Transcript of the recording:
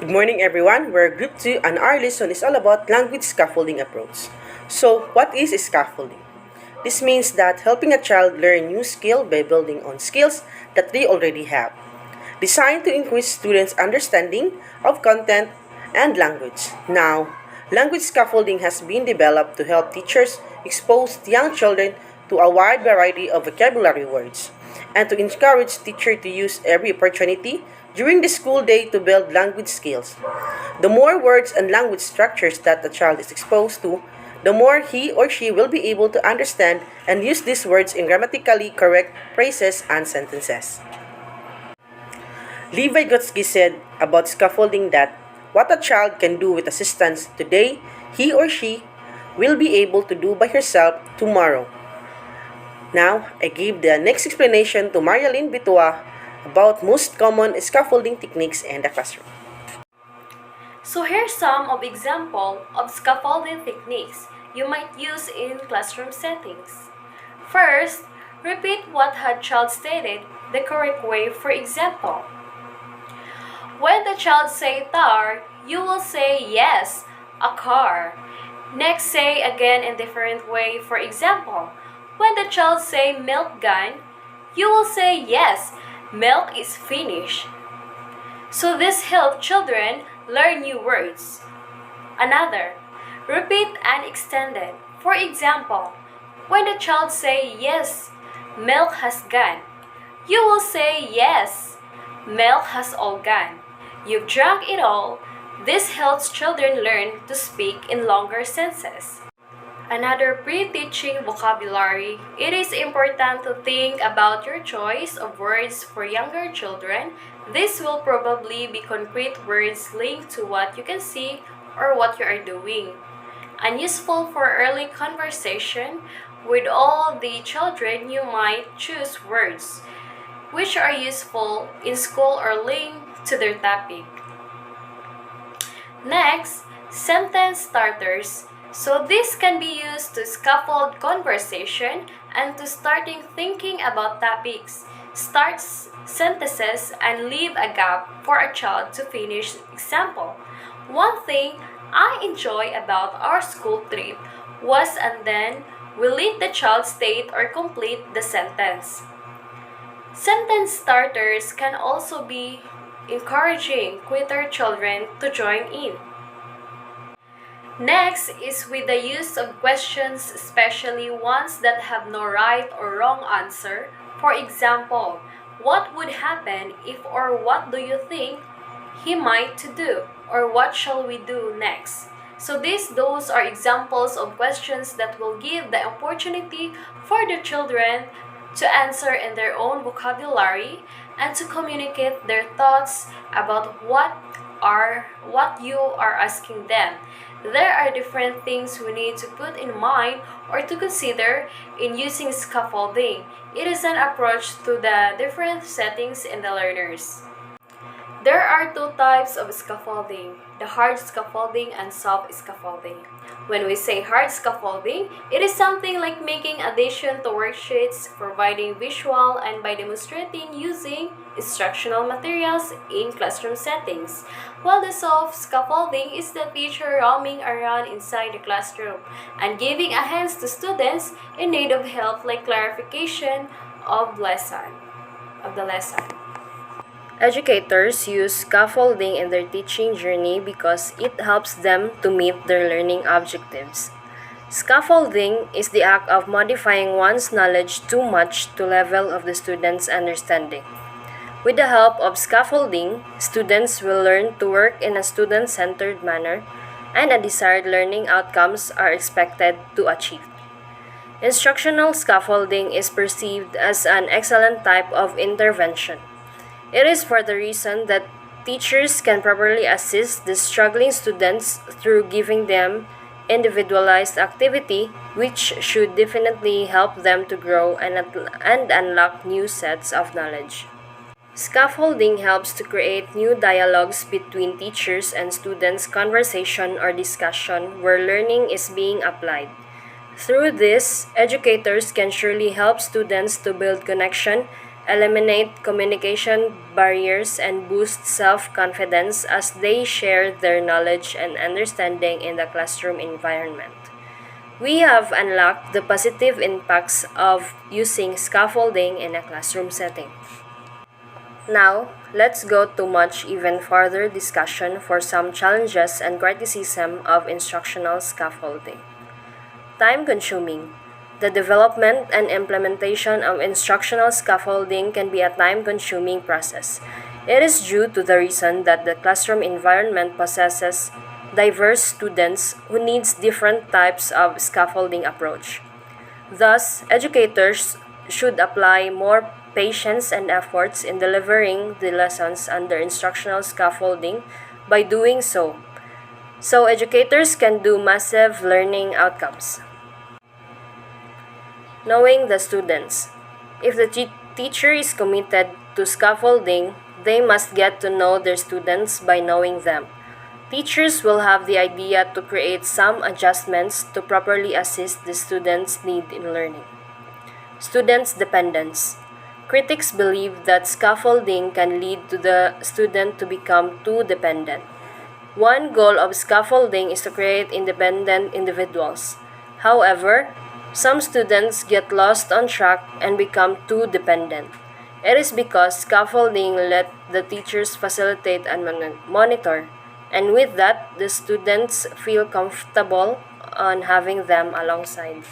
Good morning everyone, we're Group 2 and our lesson is all about language scaffolding approach. So, what is scaffolding? This means that helping a child learn new skill by building on skills that they already have. Designed to increase students' understanding of content and language. Now, language scaffolding has been developed to help teachers expose young children to a wide variety of vocabulary words and to encourage teachers to use every opportunity during the school day to build language skills. The more words and language structures that the child is exposed to, the more he or she will be able to understand and use these words in grammatically correct phrases and sentences. Levi Vygotsky said about scaffolding that what a child can do with assistance today, he or she will be able to do by herself tomorrow. Now, I give the next explanation to Marialyn Bitua about most common scaffolding techniques in the classroom. So here's some of example of scaffolding techniques you might use in classroom settings. First, repeat what had child stated the correct way. For example, when the child say tar, you will say yes, a car. Next, say again in different way. For example, when the child say milk gun, you will say yes, milk is finished. So this helps children learn new words. Another, repeat and extended. For example, when the child say yes, milk has gone, you will say yes, milk has all gone. You've drunk it all. This helps children learn to speak in longer sentences. Another pre-teaching vocabulary, it is important to think about your choice of words for younger children. This will probably be concrete words linked to what you can see or what you are doing. And useful for early conversation with all the children, you might choose words which are useful in school or linked to their topic. Next, sentence starters. So this can be used to scaffold conversation and to starting thinking about topics, start sentences and leave a gap for a child to finish. Example, one thing I enjoy about our school trip was, and then we let the child state or complete the sentence. Sentence starters can also be encouraging quieter children to join in. Next is with the use of questions, especially ones that have no right or wrong answer. For example, what would happen if, or what do you think he might to do, or what shall we do next? So those are examples of questions that will give the opportunity for the children to answer in their own vocabulary and to communicate their thoughts about what you are asking them. There are different things we need to put in mind or to consider in using scaffolding. It is an approach to the different settings in the learners. There are two types of scaffolding, the hard scaffolding and soft scaffolding. When we say hard scaffolding, it is something like making addition to worksheets, providing visual, and by demonstrating using instructional materials in classroom settings. While the soft scaffolding is the teacher roaming around inside the classroom and giving a hand to students in need of help, like clarification of the lesson. Educators use scaffolding in their teaching journey because it helps them to meet their learning objectives. Scaffolding is the act of modifying one's knowledge too much to level of the student's understanding. With the help of scaffolding, students will learn to work in a student-centered manner, and a desired learning outcomes are expected to achieve. Instructional scaffolding is perceived as an excellent type of intervention. It is for the reason that teachers can properly assist the struggling students through giving them individualized activity, which should definitely help them to grow and unlock new sets of knowledge. Scaffolding helps to create new dialogues between teachers and students, conversation or discussion where learning is being applied. Through this, educators can surely help students to build connection eliminate communication barriers, and boost self-confidence as they share their knowledge and understanding in the classroom environment. We have unlocked the positive impacts of using scaffolding in a classroom setting. Now, let's go to much even further discussion for some challenges and criticism of instructional scaffolding. Time consuming. The development and implementation of instructional scaffolding can be a time consuming process. It is due to the reason that the classroom environment possesses diverse students who needs different types of scaffolding approach. Thus, educators should apply more patience and efforts in delivering the lessons under instructional scaffolding by doing so educators can do massive learning outcomes. Knowing the students. If the teacher is committed to scaffolding, they must get to know their students by knowing them. Teachers will have the idea to create some adjustments to properly assist the students' need in learning. Students' dependence. Critics believe that scaffolding can lead to the student to become too dependent. One goal of scaffolding is to create independent individuals. However, some students get lost on track and become too dependent. It is because scaffolding let the teachers facilitate and monitor, and with that, the students feel comfortable on having them alongside.